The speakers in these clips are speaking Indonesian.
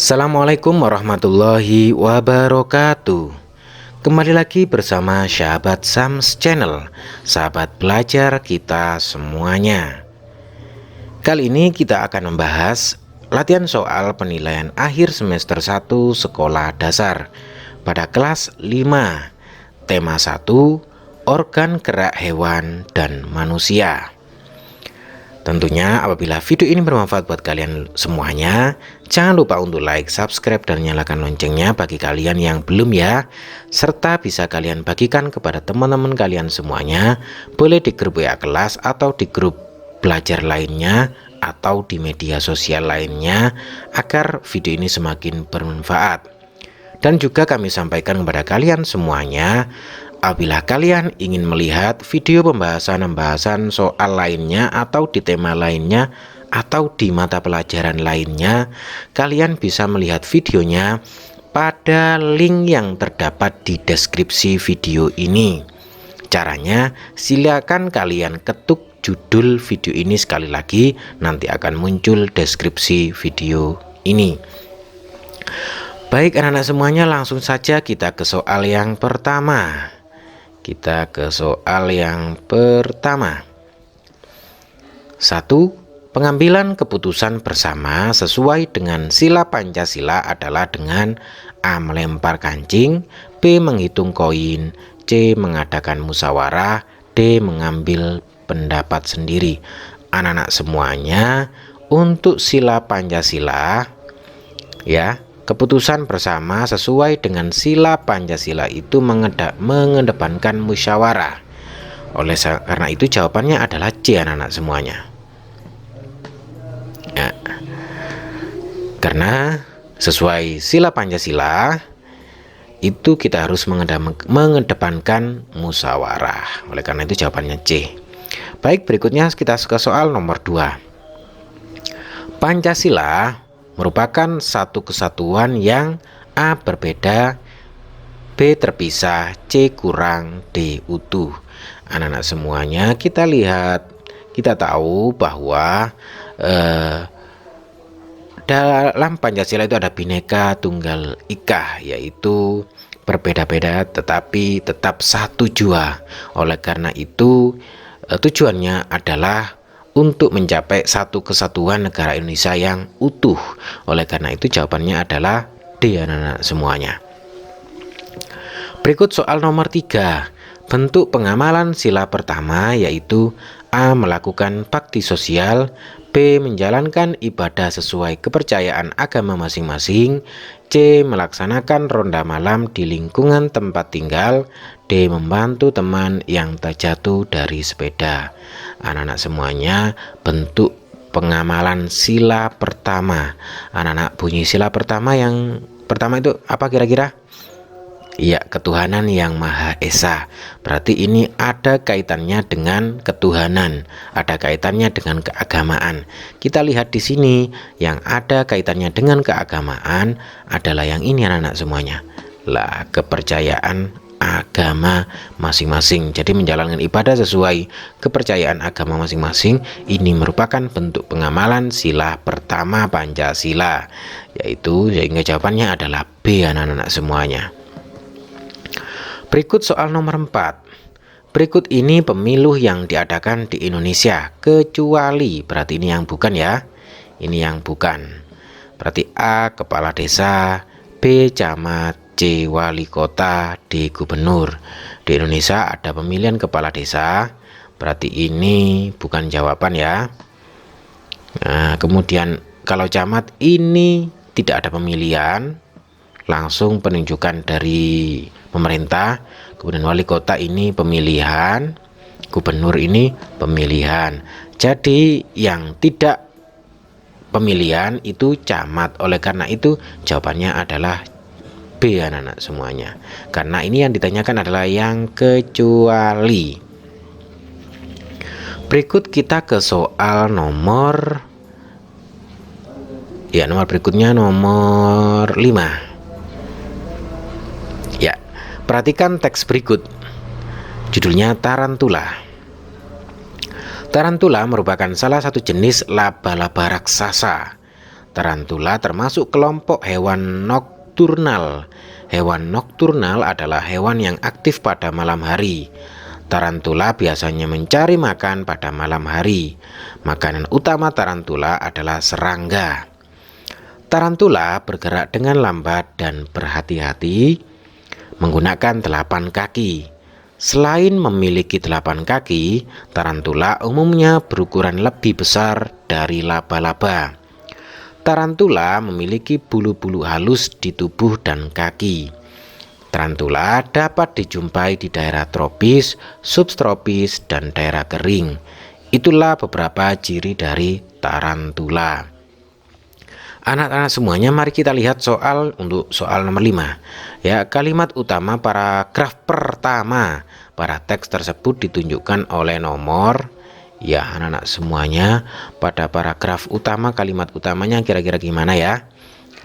Assalamualaikum warahmatullahi wabarakatuh. Kembali lagi bersama sahabat Sams Channel, sahabat belajar kita semuanya. Kali ini kita akan membahas latihan soal penilaian akhir semester 1 sekolah dasar pada kelas 5, tema 1, organ gerak hewan dan manusia. Tentunya apabila video ini bermanfaat buat kalian semuanya, jangan lupa untuk like, subscribe, dan nyalakan loncengnya bagi kalian yang belum ya. Serta bisa kalian bagikan kepada teman-teman kalian semuanya, boleh di grup WA kelas atau di grup belajar lainnya atau di media sosial lainnya, agar video ini semakin bermanfaat. Dan juga kami sampaikan kepada kalian semuanya, apabila kalian ingin melihat video pembahasan soal lainnya atau di tema lainnya atau di mata pelajaran lainnya, kalian bisa melihat videonya pada link yang terdapat di deskripsi video ini. Caranya, silakan kalian ketuk judul video ini sekali lagi, nanti akan muncul deskripsi video ini. Baik anak-anak semuanya, langsung saja kita ke soal yang pertama. Satu, pengambilan keputusan bersama sesuai dengan sila Pancasila adalah dengan A. melempar kancing, B. menghitung koin, C. mengadakan musyawarah, D. mengambil pendapat sendiri. Anak-anak semuanya, untuk sila Pancasila ya, keputusan bersama sesuai dengan sila Pancasila itu mengedepankan musyawarah. Karena itu jawabannya adalah C, anak-anak semuanya ya. Karena sesuai sila Pancasila itu kita harus mengedepankan musyawarah. Oleh karena itu jawabannya C. Baik, berikutnya kita ke soal nomor 2. Pancasila merupakan satu kesatuan yang A. berbeda, B. terpisah, C. kurang, D. utuh. Anak-anak semuanya, kita tahu bahwa dalam Pancasila itu ada Bhinneka Tunggal Ika, yaitu berbeda-beda tetapi tetap satu jua. Oleh karena itu tujuannya adalah untuk mencapai satu kesatuan negara Indonesia yang utuh. Oleh karena itu jawabannya adalah D, anak-anak semuanya. Berikut soal nomor 3. Bentuk pengamalan sila pertama yaitu A. melakukan bakti sosial, B. menjalankan ibadah sesuai kepercayaan agama masing-masing, C. melaksanakan ronda malam di lingkungan tempat tinggal, D. membantu teman yang terjatuh dari sepeda. Anak-anak semuanya, bentuk pengamalan sila pertama. Anak-anak, bunyi sila pertama yang pertama itu apa kira-kira? Ya, ketuhanan yang Maha Esa. Berarti ini ada kaitannya dengan ketuhanan, ada kaitannya dengan keagamaan. Kita lihat di sini, yang ada kaitannya dengan keagamaan adalah yang ini, anak-anak semuanya. Lah, kepercayaan agama masing-masing. Jadi menjalankan ibadah sesuai kepercayaan agama masing-masing ini merupakan bentuk pengamalan sila pertama Pancasila, yaitu sehingga jawabannya adalah B, anak-anak semuanya. Berikut soal nomor 4. Berikut ini pemilu yang diadakan di Indonesia kecuali, berarti ini yang bukan ya. Ini yang bukan. Berarti A. kepala desa, B. camat, C. wali kota, D. gubernur. Di Indonesia ada pemilihan kepala desa, berarti ini bukan jawaban ya. Nah, kemudian kalau camat ini tidak ada pemilihan, langsung penunjukan dari pemerintah. Kemudian wali kota ini pemilihan, gubernur ini pemilihan. Jadi yang tidak pemilihan itu camat. Oleh karena itu jawabannya adalah B, anak-anak semuanya. Karena ini yang ditanyakan adalah yang kecuali. Berikut kita ke soal nomor berikutnya nomor 5. Ya, perhatikan teks berikut. Judulnya Tarantula. Tarantula merupakan salah satu jenis laba-laba raksasa. Tarantula termasuk kelompok hewan nokturnal. Hewan nokturnal adalah hewan yang aktif pada malam hari. Tarantula biasanya mencari makan pada malam hari. Makanan utama tarantula adalah serangga. Tarantula bergerak dengan lambat dan berhati-hati menggunakan 8 kaki. Selain memiliki 8 kaki, tarantula umumnya berukuran lebih besar dari laba-laba. Tarantula memiliki bulu-bulu halus di tubuh dan kaki. Tarantula dapat dijumpai di daerah tropis, subtropis, dan daerah kering. Itulah beberapa ciri dari tarantula. Anak-anak semuanya, mari kita lihat untuk soal nomor 5. Ya, kalimat utama paragraf pertama pada teks tersebut ditunjukkan oleh nomor. Ya, anak-anak semuanya, pada paragraf utama kalimat utamanya kira-kira gimana ya?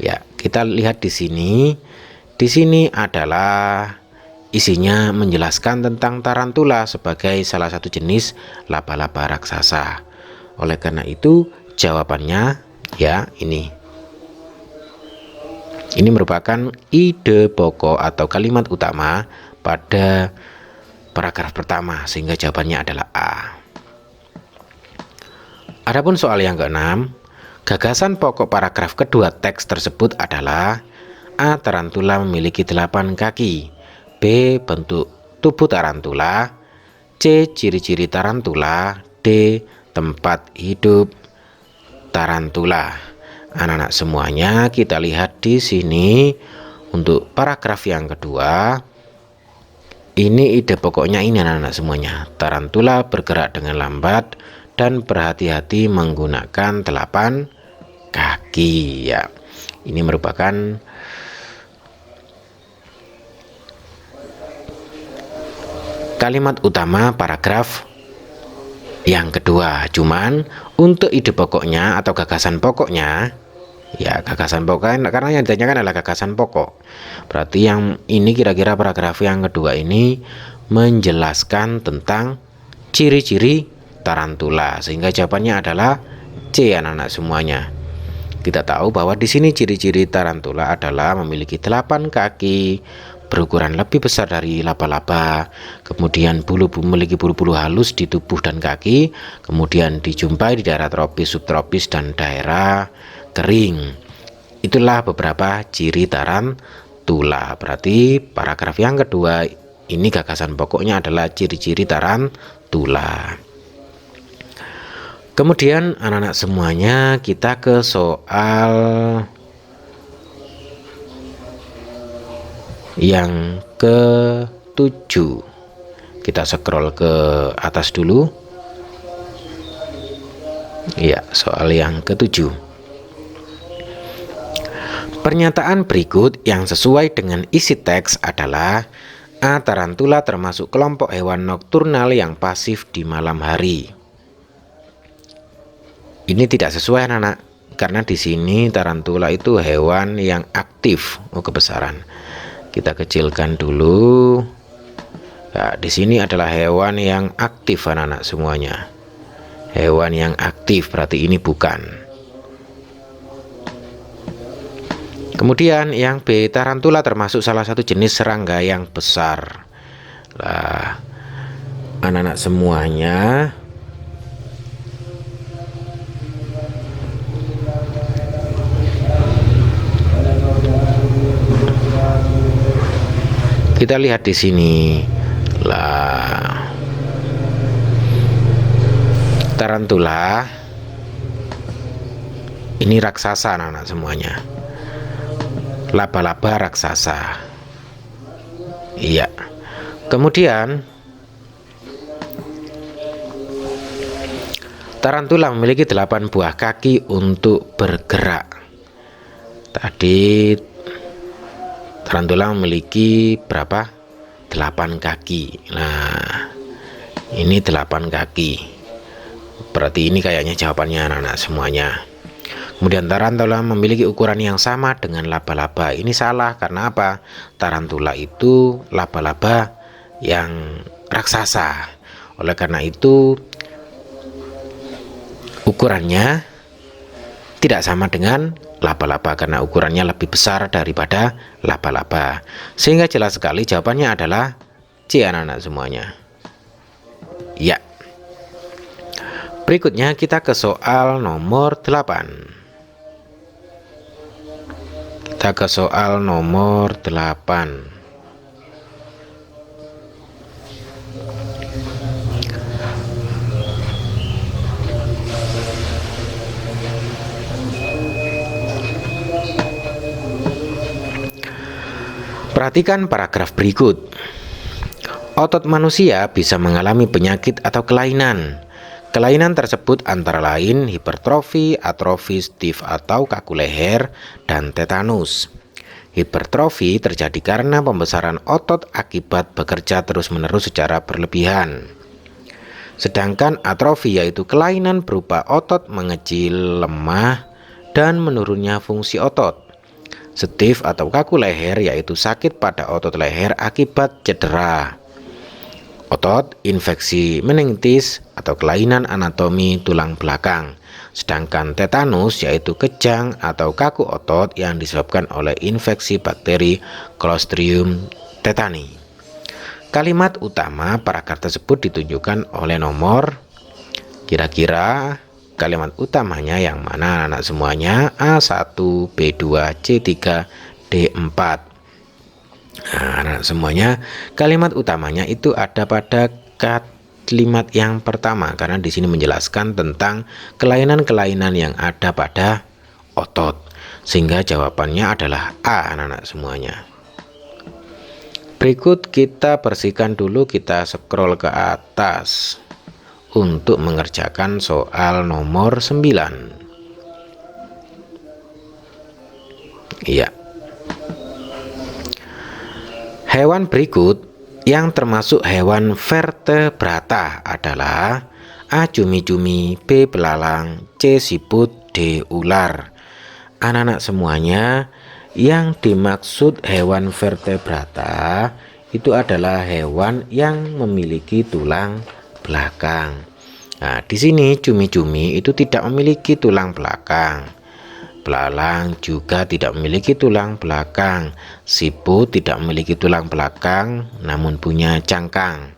Ya, kita lihat di sini. Di sini adalah isinya menjelaskan tentang tarantula sebagai salah satu jenis laba-laba raksasa. Oleh karena itu, jawabannya ya ini. Ini merupakan ide pokok atau kalimat utama pada paragraf pertama, sehingga jawabannya adalah A. Adapun soal yang ke-6, gagasan pokok paragraf kedua teks tersebut adalah A. Tarantula memiliki 8 kaki. B. Bentuk tubuh tarantula. C. Ciri-ciri tarantula. D. Tempat hidup tarantula. Anak-anak semuanya, kita lihat di sini untuk paragraf yang kedua. Ini ide pokoknya ini anak-anak semuanya. Tarantula bergerak dengan lambat dan berhati-hati menggunakan 8 kaki. Ya, ini merupakan kalimat utama paragraf yang kedua. Cuman untuk ide pokoknya atau gagasan pokoknya, ya gagasan pokoknya, karena yang ditanyakan adalah gagasan pokok, berarti yang ini kira-kira paragraf yang kedua ini menjelaskan tentang ciri-ciri tarantula, sehingga jawabannya adalah C anak-anak semuanya. Kita tahu bahwa di sini ciri-ciri tarantula adalah memiliki 8 kaki, berukuran lebih besar dari laba-laba, kemudian memiliki bulu-bulu halus di tubuh dan kaki, kemudian dijumpai di daerah tropis, subtropis, dan daerah kering. Itulah beberapa ciri tarantula. Berarti paragraf yang kedua ini gagasan pokoknya adalah ciri-ciri tarantula. Kemudian anak-anak semuanya, kita ke soal yang ke-7. Kita scroll ke atas dulu. Ya, soal yang ke-7. Pernyataan berikut yang sesuai dengan isi teks adalah A. Tarantula termasuk kelompok hewan nokturnal yang pasif di malam hari. Ini tidak sesuai anak-anak, karena di sini tarantula itu hewan yang aktif. Kebesaran. Kita kecilkan dulu. Nah, di sini adalah hewan yang aktif anak-anak semuanya. Hewan yang aktif, berarti ini bukan. Kemudian yang B, tarantula termasuk salah satu jenis serangga yang besar. Nah, anak-anak semuanya, kita lihat di sini. Lah, tarantula ini raksasa anak-anak semuanya. Laba-laba raksasa. Iya. Kemudian tarantula memiliki 8 buah kaki untuk bergerak. Tadi tarantula memiliki berapa? 8 kaki. Nah, ini 8 kaki. Berarti ini kayaknya jawabannya anak-anak semuanya. Kemudian tarantula memiliki ukuran yang sama dengan laba-laba. Ini salah, karena apa? Tarantula itu laba-laba yang raksasa. Oleh karena itu ukurannya tidak sama dengan laba-laba karena ukurannya lebih besar daripada laba-laba. Sehingga jelas sekali jawabannya adalah C, anak-anak semuanya. Ya. Berikutnya kita ke soal nomor 8. Kita ke soal nomor 8. Perhatikan paragraf berikut. Otot manusia bisa mengalami penyakit atau kelainan. Kelainan tersebut antara lain hipertrofi, atrofi, stiff atau kaku leher, dan tetanus. Hipertrofi terjadi karena pembesaran otot akibat bekerja terus-menerus secara berlebihan. Sedangkan atrofi yaitu kelainan berupa otot mengecil, lemah, dan menurunnya fungsi otot. Stiff atau kaku leher yaitu sakit pada otot leher akibat cedera otot, infeksi meningitis, atau kelainan anatomi tulang belakang. Sedangkan tetanus yaitu kejang atau kaku otot yang disebabkan oleh infeksi bakteri Clostridium tetani. Kalimat utama paragraf tersebut ditunjukkan oleh nomor. Kira-kira kalimat utamanya yang mana anak semuanya? A1, B2, C3, D4. Nah, anak semuanya kalimat utamanya itu ada pada kalimat yang pertama karena di sini menjelaskan tentang kelainan-kelainan yang ada pada otot. Sehingga jawabannya adalah A, anak-anak semuanya. Berikut kita bersihkan dulu, kita scroll ke atas untuk mengerjakan soal nomor 9. Iya. Hewan berikut yang termasuk hewan vertebrata adalah A. Cumi-cumi, B. belalang, C. siput, D. ular. Anak-anak semuanya, yang dimaksud hewan vertebrata itu adalah hewan yang memiliki tulang belakang. Nah, di sini cumi-cumi itu tidak memiliki tulang belakang. Belalang juga tidak memiliki tulang belakang. Siput tidak memiliki tulang belakang, namun punya cangkang.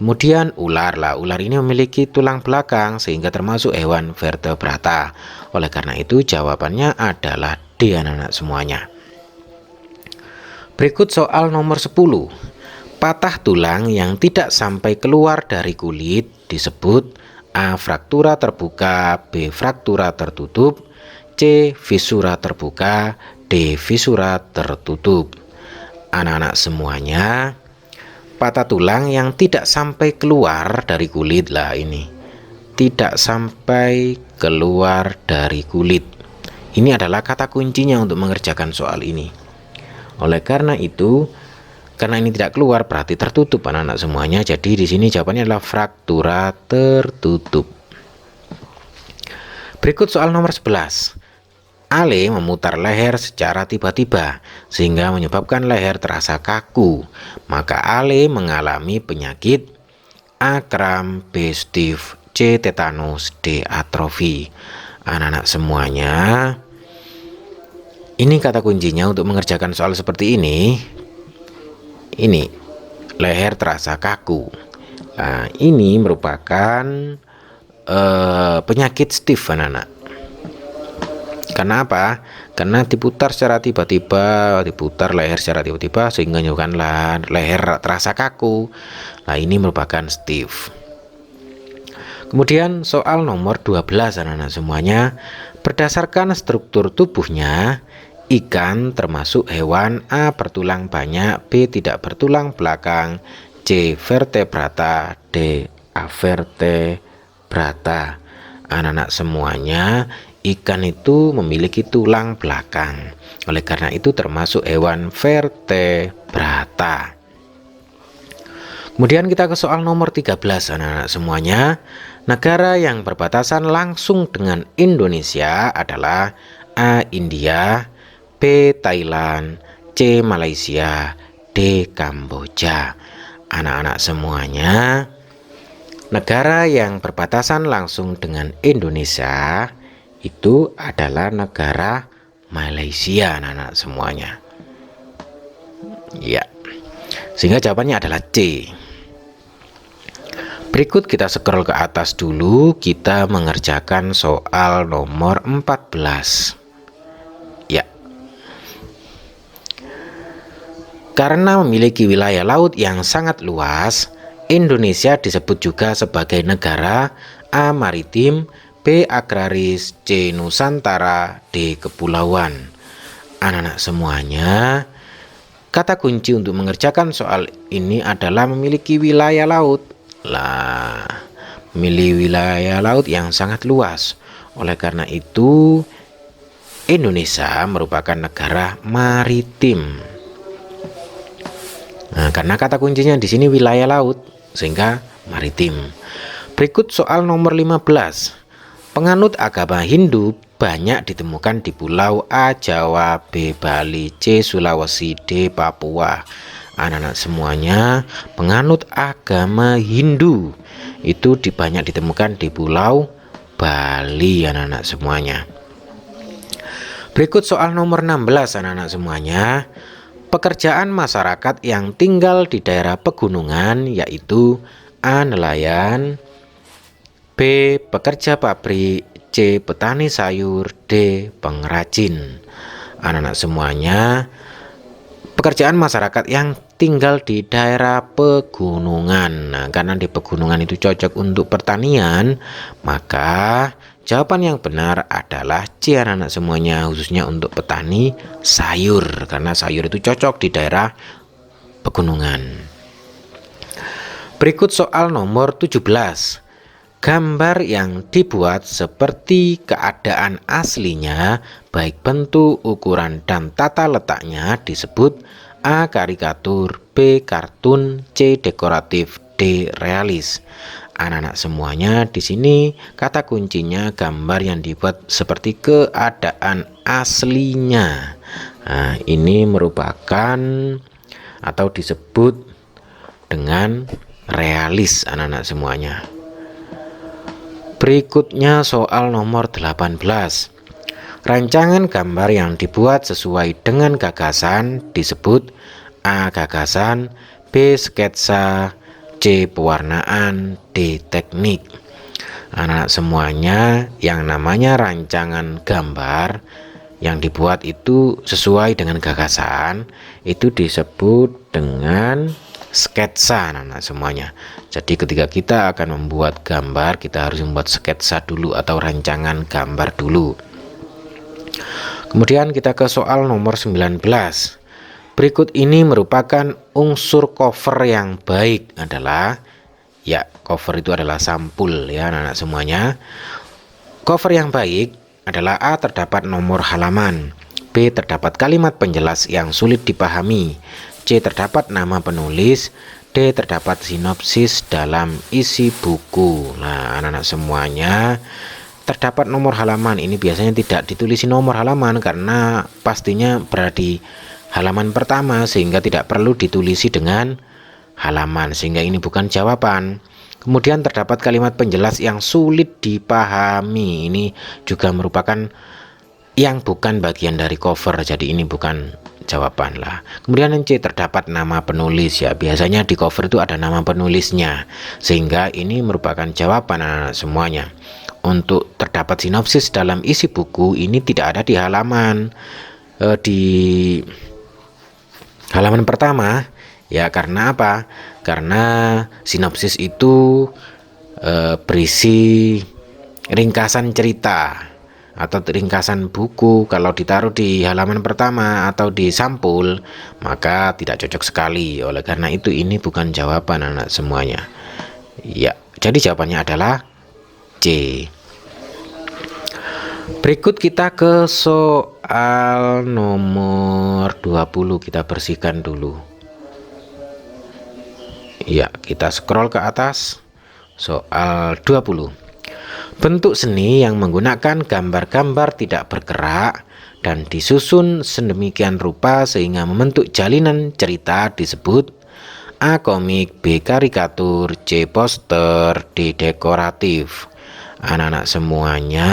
Kemudian ular ini memiliki tulang belakang sehingga termasuk hewan vertebrata. Oleh karena itu jawabannya adalah D, anak-anak semuanya. Berikut soal nomor 10. Patah tulang yang tidak sampai keluar dari kulit disebut A. fraktura terbuka, B. fraktura tertutup, C. fisura terbuka, D. fisura tertutup. Anak-anak semuanya, patah tulang yang tidak sampai keluar dari kulit lah ini. Tidak sampai keluar dari kulit. Ini adalah kata kuncinya untuk mengerjakan soal ini. Oleh karena itu, karena ini tidak keluar berarti tertutup anak-anak semuanya. Jadi di sini jawabannya adalah fraktura tertutup. Berikut soal nomor 11. Ale memutar leher secara tiba-tiba sehingga menyebabkan leher terasa kaku. Maka Ale mengalami penyakit A. kram, B. stiff, C. tetanus, D. atrofi. Anak-anak semuanya, ini kata kuncinya untuk mengerjakan soal seperti ini. Ini leher terasa kaku. Nah, ini merupakan penyakit stiff anak-anak. Karena apa? Karena diputar secara tiba-tiba, diputar leher secara tiba-tiba sehingga menyebabkan leher terasa kaku. Nah, ini merupakan stiff. Kemudian soal nomor 12 anak-anak semuanya. Berdasarkan struktur tubuhnya, ikan termasuk hewan A. bertulang banyak, B. tidak bertulang belakang, C. vertebrata, D. avertebrata. Anak-anak semuanya, ikan itu memiliki tulang belakang. Oleh karena itu termasuk hewan vertebrata. Kemudian kita ke soal nomor 13 anak-anak semuanya. Negara yang berbatasan langsung dengan Indonesia adalah A. India, B. Thailand, C. Malaysia, D. Kamboja. Anak-anak semuanya, negara yang berbatasan langsung dengan Indonesia itu adalah negara Malaysia, anak-anak semuanya. Ya, sehingga jawabannya adalah C. Berikut kita scroll ke atas dulu, kita mengerjakan soal nomor 14. Ya. Karena memiliki wilayah laut yang sangat luas, Indonesia disebut juga sebagai negara A. Maritim, B. Agraris, C. Nusantara, D. Kepulauan. Anak-anak semuanya, kata kunci untuk mengerjakan soal ini adalah memiliki wilayah laut. Lah, memiliki wilayah laut yang sangat luas. Oleh karena itu, Indonesia merupakan negara maritim. Nah, karena kata kuncinya di sini wilayah laut, sehingga maritim. Berikut soal nomor 15. Penganut agama Hindu banyak ditemukan di Pulau A. Jawa, B. Bali, C. Sulawesi, D. Papua. Anak-anak semuanya, penganut agama Hindu itu banyak ditemukan di Pulau Bali, anak-anak semuanya. Berikut soal nomor 16, anak-anak semuanya. Pekerjaan masyarakat yang tinggal di daerah pegunungan yaitu A. Nelayan, B. Pekerja pabrik, C. Petani sayur, D. Pengrajin. Anak-anak semuanya, pekerjaan masyarakat yang tinggal di daerah pegunungan. Nah, karena di pegunungan itu cocok untuk pertanian, maka jawaban yang benar adalah C, anak-anak semuanya, khususnya untuk petani sayur, karena sayur itu cocok di daerah pegunungan. Berikut soal nomor 17. Gambar yang dibuat seperti keadaan aslinya, baik bentuk, ukuran, dan tata letaknya disebut A. Karikatur, B. Kartun, C. Dekoratif, D. Realis. Anak-anak semuanya, di sini kata kuncinya gambar yang dibuat seperti keadaan aslinya. Nah, ini merupakan atau disebut dengan realis, anak-anak semuanya. Berikutnya soal nomor 18. Rancangan gambar yang dibuat sesuai dengan gagasan disebut A. Gagasan, B. Sketsa, C. Pewarnaan, D. Teknik. Anak-anak semuanya, yang namanya rancangan gambar yang dibuat itu sesuai dengan gagasan itu disebut dengan sketsa, anak-anak semuanya. Jadi ketika kita akan membuat gambar, kita harus membuat sketsa dulu atau rancangan gambar dulu. Kemudian kita ke soal nomor 19. Berikut ini merupakan unsur cover yang baik adalah, ya, cover itu adalah sampul, ya anak-anak semuanya. Cover yang baik adalah A. Terdapat nomor halaman, B. Terdapat kalimat penjelas yang sulit dipahami, C. Terdapat nama penulis, D. Terdapat sinopsis dalam isi buku. Nah, anak-anak semuanya, terdapat nomor halaman ini biasanya tidak ditulisi nomor halaman karena pastinya berada di halaman pertama, sehingga tidak perlu ditulisi dengan halaman, sehingga ini bukan jawaban. Kemudian terdapat kalimat penjelas yang sulit dipahami, ini juga merupakan yang bukan bagian dari cover, jadi ini bukan jawaban lah. Kemudian yang C, terdapat nama penulis, ya biasanya di cover itu ada nama penulisnya, sehingga ini merupakan jawaban anak-anak semuanya. Untuk terdapat sinopsis dalam isi buku ini tidak ada di halaman halaman pertama, ya karena apa? Karena sinopsis itu berisi ringkasan cerita atau ringkasan buku. Kalau ditaruh di halaman pertama atau di sampul, maka tidak cocok sekali. Oleh karena itu ini bukan jawaban anak semuanya. Ya, jadi jawabannya adalah C. Berikut kita ke soal nomor 20, kita bersihkan dulu. Ya, kita scroll ke atas. Soal 20. Bentuk seni yang menggunakan gambar-gambar tidak bergerak dan disusun sedemikian rupa sehingga membentuk jalinan cerita disebut A. Komik, B. Karikatur, C. Poster, D. Dekoratif. Anak-anak semuanya,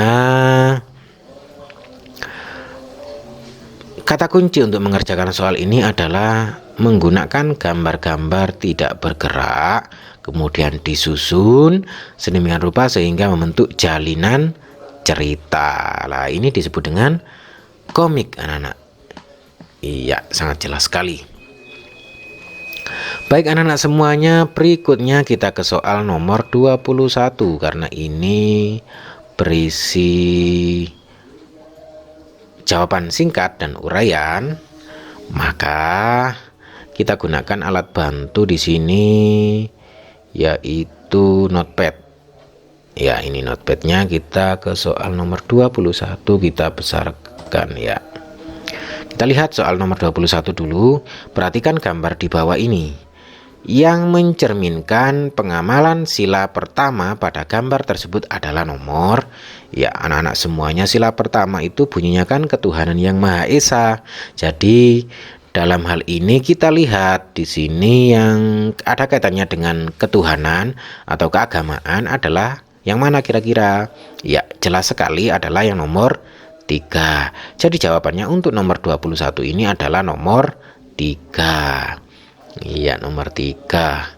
Kata kunci untuk mengerjakan soal ini adalah menggunakan gambar-gambar tidak bergerak, kemudian disusun sedemikian rupa sehingga membentuk jalinan cerita. Nah, ini disebut dengan komik, anak-anak. Iya, sangat jelas sekali. Baik anak-anak semuanya, berikutnya kita ke soal nomor 21 karena ini berisi jawaban singkat dan uraian, maka kita gunakan alat bantu di sini yaitu notepad. Ya, ini notepadnya. Kita ke soal nomor 21, kita besarkan ya. Kita lihat soal nomor 21 dulu. Perhatikan gambar di bawah ini yang mencerminkan pengamalan sila pertama pada gambar tersebut adalah nomor. Ya anak-anak semuanya, sila pertama itu bunyinya kan ketuhanan yang Maha Esa. Jadi dalam hal ini kita lihat di sini yang ada kaitannya dengan ketuhanan atau keagamaan adalah yang mana kira-kira? Ya jelas sekali adalah yang nomor 3. Jadi jawabannya untuk nomor 21 ini adalah nomor 3. Iya, nomor 3.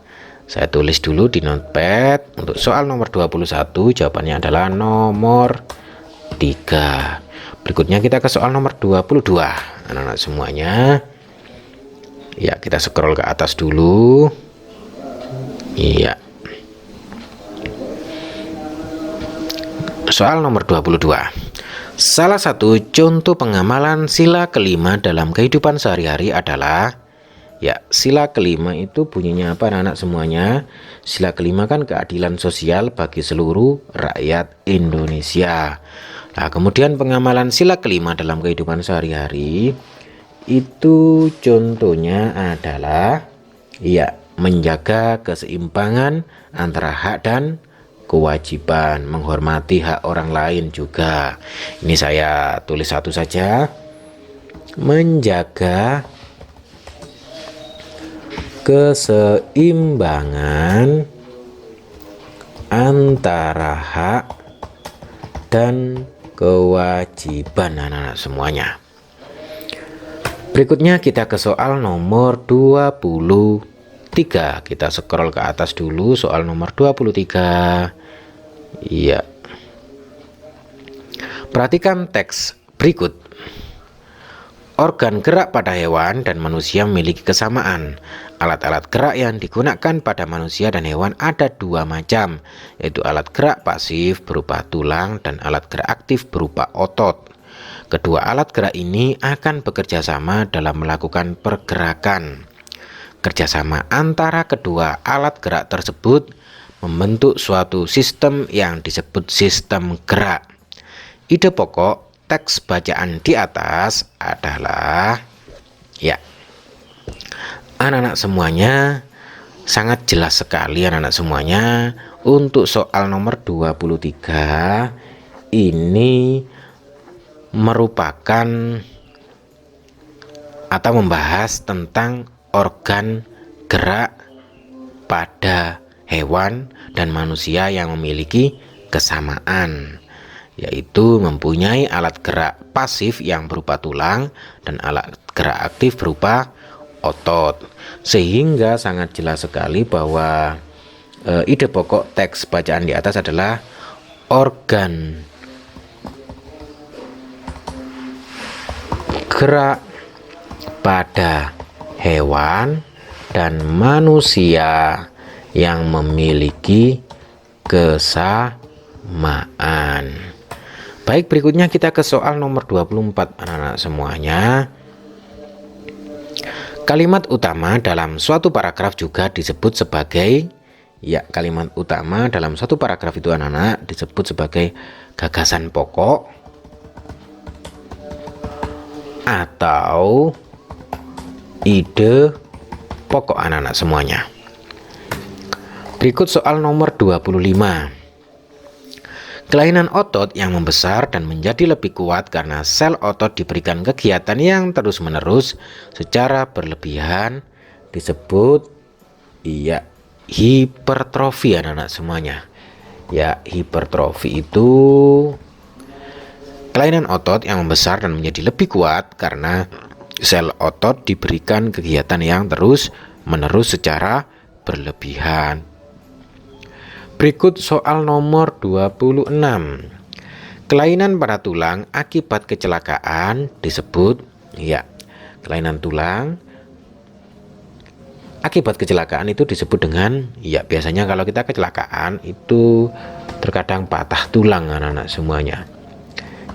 Saya tulis dulu di notepad. Untuk soal nomor 21 jawabannya adalah nomor 3. Berikutnya kita ke soal nomor 22. Anak-anak semuanya. Ya, kita scroll ke atas dulu. Iya. Soal nomor 22. Salah satu contoh pengamalan sila kelima dalam kehidupan sehari-hari adalah, ya, sila kelima itu bunyinya apa anak-anak semuanya? Sila kelima kan keadilan sosial bagi seluruh rakyat Indonesia. Nah, kemudian pengamalan sila kelima dalam kehidupan sehari-hari itu contohnya adalah, ya, menjaga keseimbangan antara hak dan kewajiban, menghormati hak orang lain juga. Ini saya tulis satu saja. Menjaga keseimbangan antara hak dan kewajiban anak-anak semuanya. Berikutnya kita ke soal nomor 23. Kita scroll ke atas dulu, soal nomor 23. Iya. Perhatikan teks berikut. Organ gerak pada hewan dan manusia memiliki kesamaan. Alat-alat gerak yang digunakan pada manusia dan hewan ada 2 macam, yaitu alat gerak pasif berupa tulang dan alat gerak aktif berupa otot. Kedua alat gerak ini akan bekerja sama dalam melakukan pergerakan. Kerjasama antara kedua alat gerak tersebut membentuk suatu sistem yang disebut sistem gerak. Ide pokok teks bacaan di atas adalah, ya, anak-anak semuanya sangat jelas sekali anak-anak semuanya. Untuk soal nomor 23 ini merupakan atau membahas tentang organ gerak pada hewan dan manusia yang memiliki kesamaan, yaitu mempunyai alat gerak pasif yang berupa tulang dan alat gerak aktif berupa otot. Sehingga sangat jelas sekali bahwa ide pokok teks bacaan di atas adalah organ gerak pada hewan dan manusia yang memiliki kesamaan. Baik, berikutnya kita ke soal nomor 24 anak-anak semuanya. Kalimat utama dalam suatu paragraf juga disebut sebagai, ya, kalimat utama dalam suatu paragraf itu anak-anak disebut sebagai gagasan pokok atau ide pokok anak-anak semuanya. Berikut soal nomor 25. Kelainan otot yang membesar dan menjadi lebih kuat karena sel otot diberikan kegiatan yang terus-menerus secara berlebihan disebut, ya, hipertrofi anak-anak semuanya. Ya, hipertrofi itu kelainan otot yang membesar dan menjadi lebih kuat karena Sel otot diberikan kegiatan yang terus-menerus secara berlebihan. Berikut soal nomor 26. Kelainan pada tulang akibat kecelakaan disebut, ya, kelainan tulang akibat kecelakaan itu disebut dengan, ya, biasanya kalau kita kecelakaan itu terkadang patah tulang anak-anak semuanya.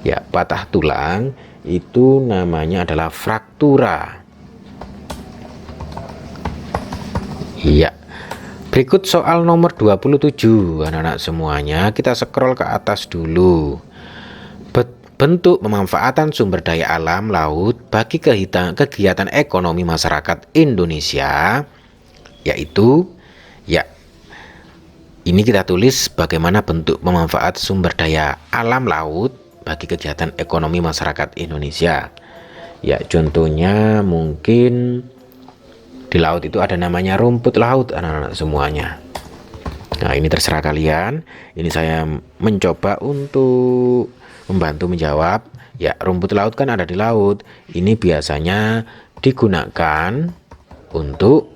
Ya, patah tulang itu namanya adalah fraktura. Iya. Berikut soal nomor 27 anak-anak semuanya. Kita scroll ke atas dulu. Bentuk pemanfaatan sumber daya alam laut bagi kegiatan ekonomi masyarakat Indonesia, yaitu, ya, ini kita tulis bagaimana bentuk pemanfaat sumber daya alam laut bagi kegiatan ekonomi masyarakat Indonesia. Ya, contohnya mungkin di laut itu ada namanya rumput laut anak-anak semuanya. Nah, ini terserah kalian. Ini saya mencoba untuk membantu menjawab. Ya, rumput laut kan ada di laut. Ini biasanya digunakan untuk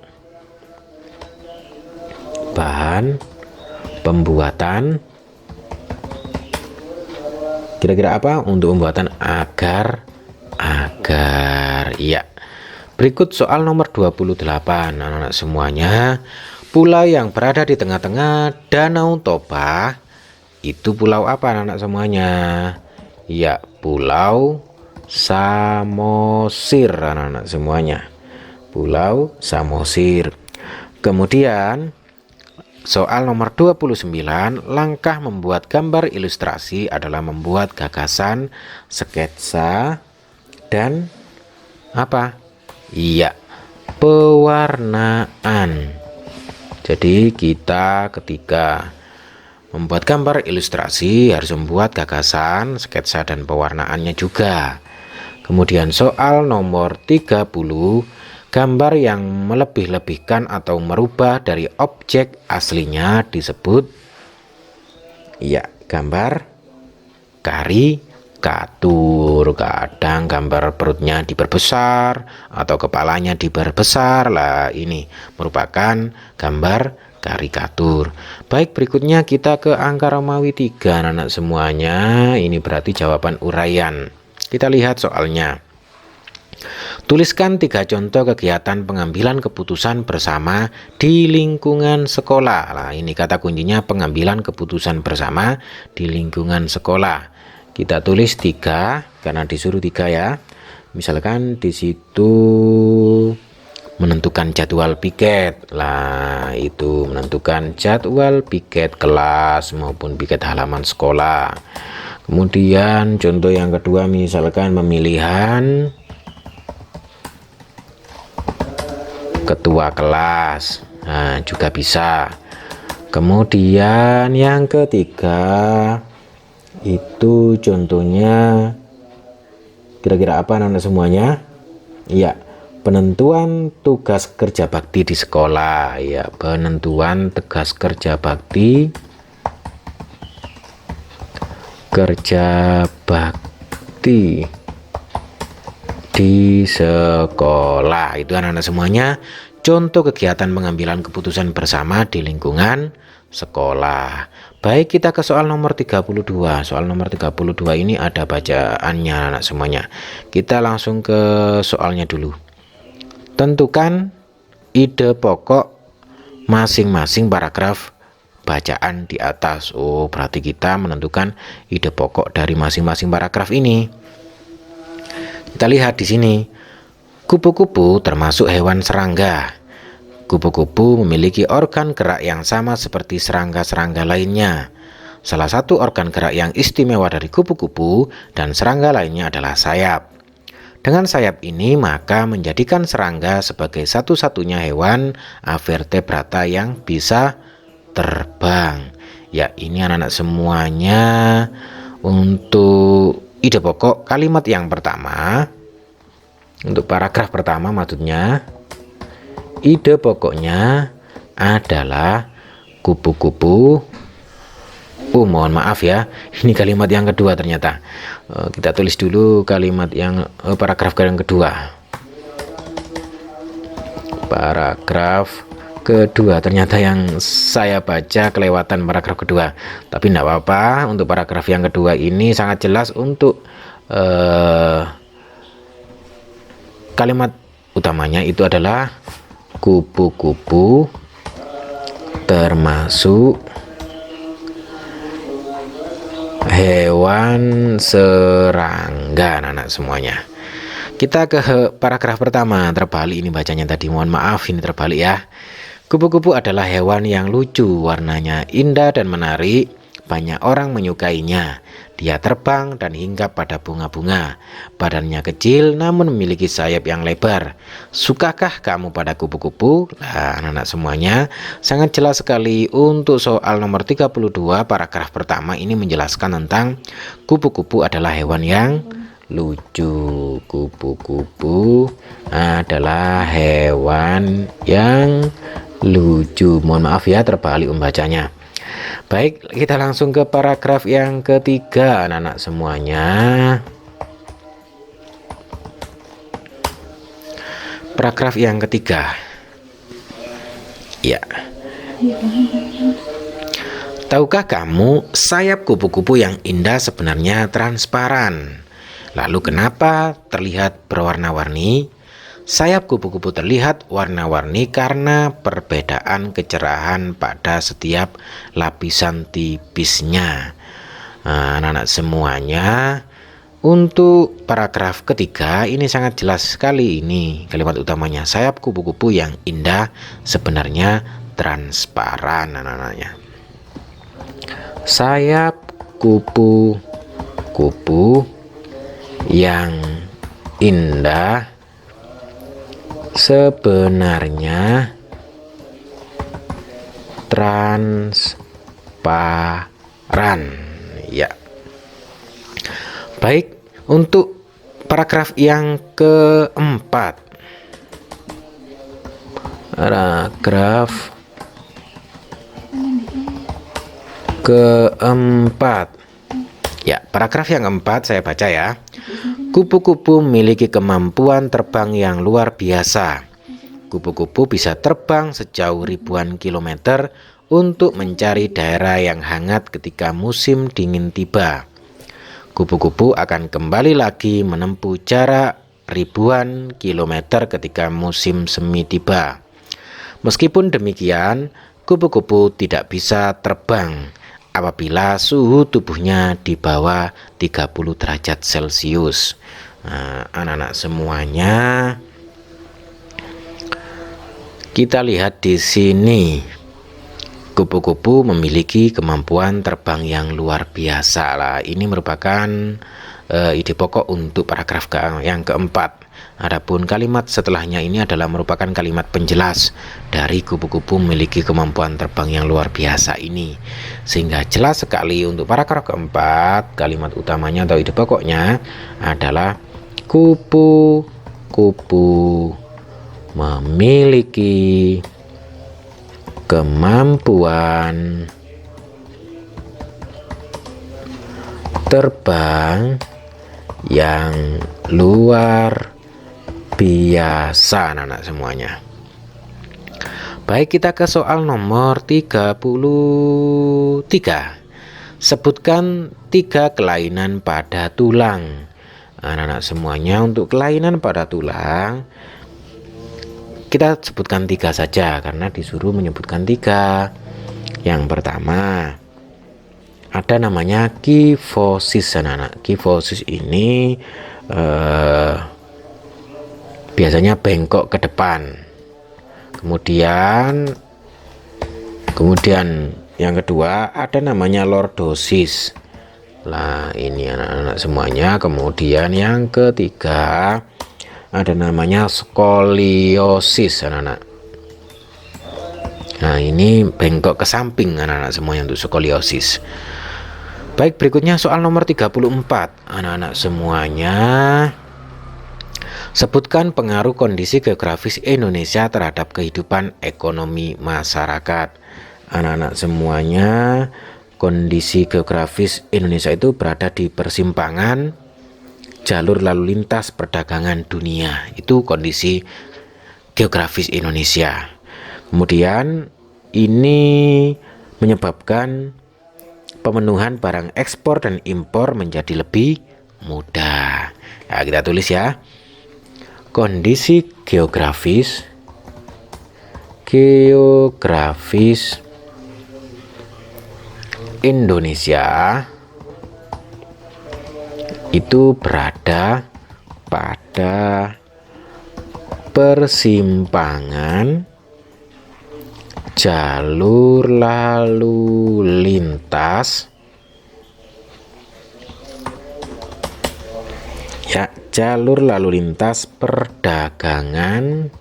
bahan pembuatan, kira-kira apa? Untuk pembuatan agar, ya. Berikut soal nomor 28 anak-anak semuanya. Pulau yang berada di tengah-tengah Danau Toba itu pulau apa anak-anak semuanya? Ya, Pulau Samosir anak-anak semuanya. Pulau Samosir. Kemudian soal nomor 29, langkah membuat gambar ilustrasi adalah membuat gagasan, sketsa, dan apa? Iya, pewarnaan. Jadi kita ketika membuat gambar ilustrasi harus membuat gagasan, sketsa, dan pewarnaannya juga. Kemudian soal nomor 30, gambar yang melebih-lebihkan atau merubah dari objek aslinya disebut, ya, gambar karikatur. Kadang gambar perutnya diperbesar atau kepalanya diperbesar. Lah, ini merupakan gambar karikatur. Baik, berikutnya kita ke angka Romawi 3 anak-anak semuanya. Ini berarti jawaban uraian. Kita lihat soalnya. Tuliskan 3 contoh kegiatan pengambilan keputusan bersama di lingkungan sekolah. Nah, ini kata kuncinya pengambilan keputusan bersama di lingkungan sekolah. Kita tulis 3 karena disuruh 3 ya. Misalkan di situ menentukan jadwal piket. Lah, itu menentukan jadwal piket kelas maupun piket halaman sekolah. Kemudian contoh yang kedua misalkan pemilihan ketua kelas. Nah, juga bisa. Kemudian yang ketiga itu contohnya kira-kira apa anak-anak semuanya? Ya, penentuan tugas kerja bakti di sekolah. Ya, penentuan tugas kerja bakti di sekolah. Itu anak-anak semuanya contoh kegiatan pengambilan keputusan bersama di lingkungan sekolah. Baik, kita ke soal nomor 32. Soal nomor 32 ini ada bacaannya anak semuanya. Kita langsung ke soalnya dulu. Tentukan ide pokok masing-masing paragraf bacaan di atas. Oh, berarti kita menentukan ide pokok dari masing-masing paragraf ini. Kita lihat di sini. Kupu-kupu termasuk hewan serangga. Kupu-kupu memiliki organ gerak yang sama seperti serangga-serangga lainnya. Salah satu organ gerak yang istimewa dari kupu-kupu dan serangga lainnya adalah sayap. Dengan sayap ini maka menjadikan serangga sebagai satu-satunya hewan avertebrata yang bisa terbang. Ya, ini anak-anak semuanya untuk ide pokok kalimat yang pertama. Untuk paragraf pertama maksudnya, ide pokoknya adalah kupu-kupu. Mohon maaf ya, ini kalimat yang kedua ternyata. Kita tulis dulu kalimat yang paragraf yang kedua. paragraf kedua. Ternyata yang saya baca kelewatan paragraf kedua, tapi tidak apa-apa. Untuk paragraf yang kedua ini sangat jelas untuk kalimat utamanya itu adalah kupu-kupu termasuk hewan serangga, anak-anak semuanya. Kita ke paragraf pertama, terbalik ini bacanya tadi, mohon maaf ini terbalik ya. Kupu-kupu adalah hewan yang lucu, warnanya indah dan menarik, banyak orang menyukainya. Dia terbang dan hinggap pada bunga-bunga. Badannya kecil namun memiliki sayap yang lebar. Sukakah kamu pada kupu-kupu? Nah, anak-anak semuanya, sangat jelas sekali untuk soal nomor 32 paragraf pertama ini menjelaskan tentang kupu-kupu adalah hewan yang lucu. Kupu-kupu adalah hewan yang lucu. Mohon maaf ya terbalik membacanya. Baik, kita langsung ke paragraf yang ketiga, anak-anak semuanya. Paragraf yang ketiga. Ya. Tahukah kamu, sayap kupu-kupu yang indah sebenarnya transparan? Lalu kenapa terlihat berwarna-warni? Sayap kupu-kupu terlihat warna-warni karena perbedaan kecerahan pada setiap lapisan tipisnya. Nah, anak-anak semuanya, untuk paragraf ketiga ini sangat jelas sekali ini kalimat utamanya. Sayap kupu-kupu yang indah sebenarnya transparan, anak-anaknya. Sayap kupu-kupu yang indah sebenarnya transparan. Ya. Baik, untuk paragraf yang keempat. Paragraf keempat. Ya, paragraf yang keempat saya baca ya. Kupu-kupu memiliki kemampuan terbang yang luar biasa. Kupu-kupu bisa terbang sejauh ribuan kilometer untuk mencari daerah yang hangat ketika musim dingin tiba. Kupu-kupu akan kembali lagi menempuh jarak ribuan kilometer ketika musim semi tiba. Meskipun demikian, kupu-kupu tidak bisa terbang apabila suhu tubuhnya di bawah 30 derajat Celcius. Nah, anak-anak semuanya, kita lihat di sini. Kupu-kupu memiliki kemampuan terbang yang luar biasa lah. Ini merupakan ide pokok untuk paragraf yang keempat. Adapun kalimat setelahnya ini adalah merupakan kalimat penjelas dari kupu-kupu memiliki kemampuan terbang yang luar biasa ini. Sehingga jelas sekali untuk paragraf keempat, kalimat utamanya atau ide pokoknya adalah kupu-kupu memiliki kemampuan terbang yang luar biasa, anak-anak semuanya. Baik, kita ke soal nomor 33. Sebutkan 3 kelainan pada tulang. Anak-anak semuanya, untuk kelainan pada tulang kita sebutkan 3 saja karena disuruh menyebutkan 3. Yang pertama ada namanya kifosis, anak-anak. Kifosis ini biasanya bengkok ke depan. Kemudian yang kedua ada namanya lordosis. Nah, ini anak-anak semuanya. Kemudian yang ketiga ada namanya skoliosis, anak-anak. Nah, ini bengkok ke samping, anak-anak semuanya, untuk skoliosis. Baik, berikutnya soal nomor 34. Anak-anak semuanya, sebutkan pengaruh kondisi geografis Indonesia terhadap kehidupan ekonomi masyarakat. Anak-anak semuanya, kondisi geografis Indonesia itu berada di persimpangan jalur lalu lintas perdagangan dunia. Itu kondisi geografis Indonesia. Kemudian ini menyebabkan pemenuhan barang ekspor dan impor menjadi lebih mudah. Nah, kita tulis ya. Kondisi geografis Indonesia itu berada pada persimpangan jalur lalu lintas jalur lalu lintas perdagangan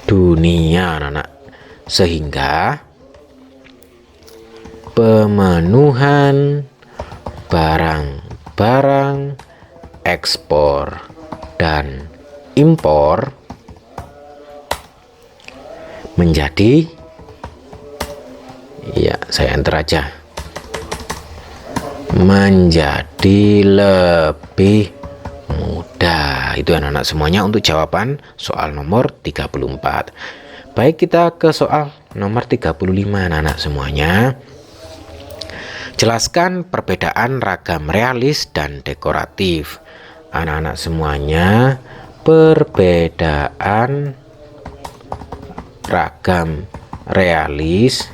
dunia, anak-anak, sehingga pemenuhan barang-barang ekspor dan impor menjadi, ya saya enter aja, menjadi lebih mudah. Itu anak-anak semuanya untuk jawaban soal nomor 34. Baik, kita ke soal nomor 35 anak-anak semuanya. Jelaskan perbedaan ragam realis dan dekoratif. Anak-anak semuanya, perbedaan ragam realis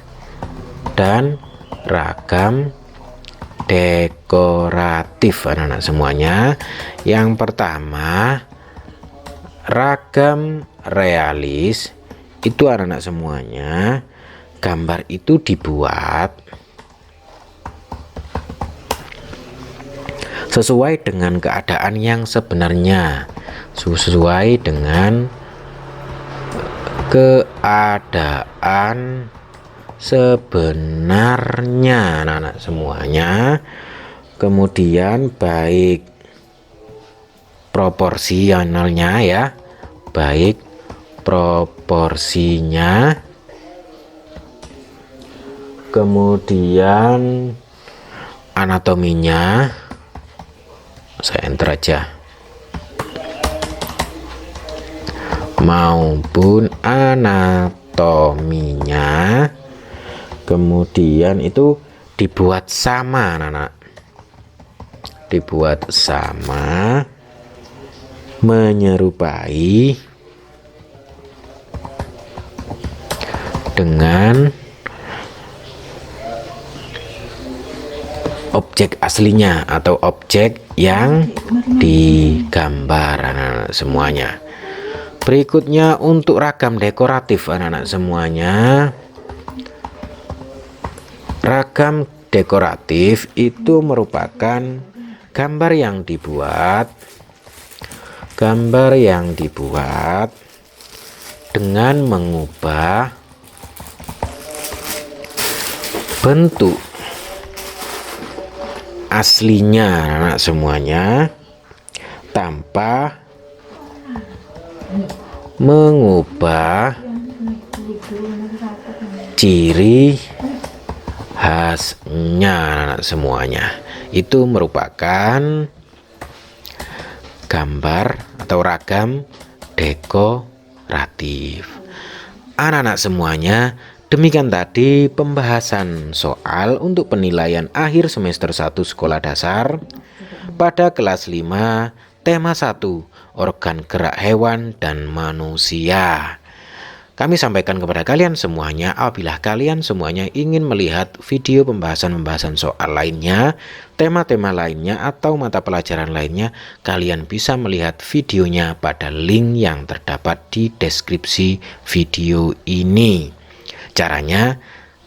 dan ragam dekoratif anak-anak semuanya. Yang pertama, ragam realis itu anak-anak semuanya, gambar itu dibuat sesuai dengan keadaan yang sebenarnya, sesuai dengan keadaan sebenarnya anak-anak semuanya. Kemudian baik proporsionalnya ya, baik proporsinya, kemudian anatominya, saya enter aja, maupun anatominya. Kemudian itu dibuat sama anak-anak, dibuat sama, menyerupai dengan objek aslinya atau objek yang digambar anak-anak semuanya. Berikutnya untuk ragam dekoratif anak-anak semuanya. Ragam dekoratif itu merupakan gambar yang dibuat dengan mengubah bentuk aslinya anak semuanya tanpa mengubah ciri khasnya anak semuanya. Itu merupakan gambar atau ragam dekoratif. Anak-anak semuanya, demikian tadi pembahasan soal untuk penilaian akhir semester 1 sekolah dasar pada kelas 5, tema 1, organ gerak hewan dan manusia. Kami sampaikan kepada kalian semuanya, apabila kalian semuanya ingin melihat video pembahasan-pembahasan soal lainnya, tema-tema lainnya, atau mata pelajaran lainnya, kalian bisa melihat videonya pada link yang terdapat di deskripsi video ini. Caranya,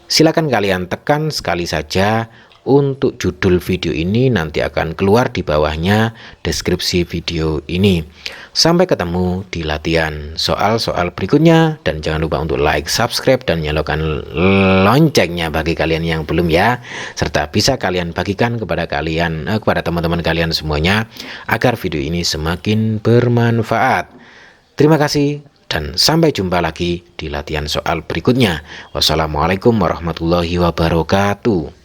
silakan kalian tekan sekali saja untuk judul video ini, nanti akan keluar di bawahnya deskripsi video ini. Sampai ketemu di latihan soal-soal berikutnya, dan jangan lupa untuk like, subscribe, dan nyalakan loncengnya bagi kalian yang belum ya, serta bisa kalian bagikan kepada kepada teman-teman kalian semuanya agar video ini semakin bermanfaat. Terima kasih dan sampai jumpa lagi di latihan soal berikutnya. Wassalamualaikum warahmatullahi wabarakatuh.